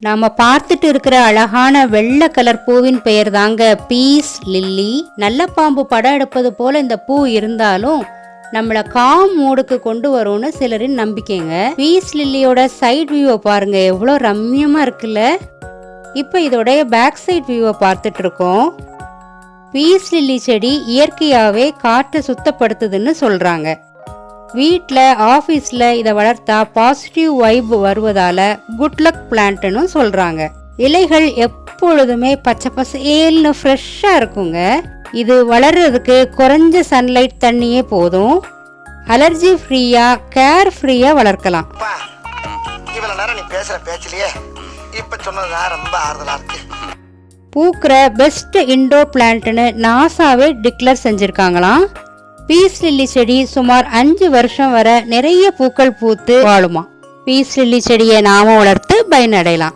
நாம பார்த்துட்டு இருக்கிற அழகான வெள்ளை கலர் பூவின் பெயர் தாங்க பீஸ் லில்லி. நல்ல பாம்பு படம் எடுப்பது போல இந்த பூ இருந்தாலும் நம்மள காம் மூடுக்கு கொண்டு வரும்னு சிலரின் நம்பிக்கைங்க. பீஸ் லில்லியோட சைட் வியூவை பாருங்க, எவ்வளோ ரம்யமா இருக்குல்ல. இப்ப இதோடைய பேக் சைட் வியூவை பார்த்துட்டு இருக்கோம். பீஸ் லில்லி செடி இயற்கையாவே காற்றை சுத்தப்படுத்துதுன்னு சொல்றாங்க. வீட்டில் ஆஃபீஸில் இதை வளர்த்தா பாசிட்டிவ் வைப் வருவதால குட் லக் பிளான்ட்னு சொல்றாங்க. இலைகள் எப்பொழுதுமே பச்சை பசேல்னு ஃப்ரெஷ்ஷாக இருக்குங்க. இது வளர்றதுக்கு குறைஞ்ச சன்லைட் தண்ணியே போதும். அலர்ஜி ஃப்ரீயா கேர் ஃப்ரீயா வளர்க்கலாம். பூக்கிற பெஸ்ட் இன்டோர் பிளான்ட்னு நாசாவே டிக்ளேர் செஞ்சிருக்காங்களாம். பீஸ் லில்லி செடி சுமார் 5 வருஷம் வரை நிறைய பூக்கள் பூத்து வாழுமா. பீஸ் லில்லி செடியை நாம வளர்த்து பயனடையலாம்.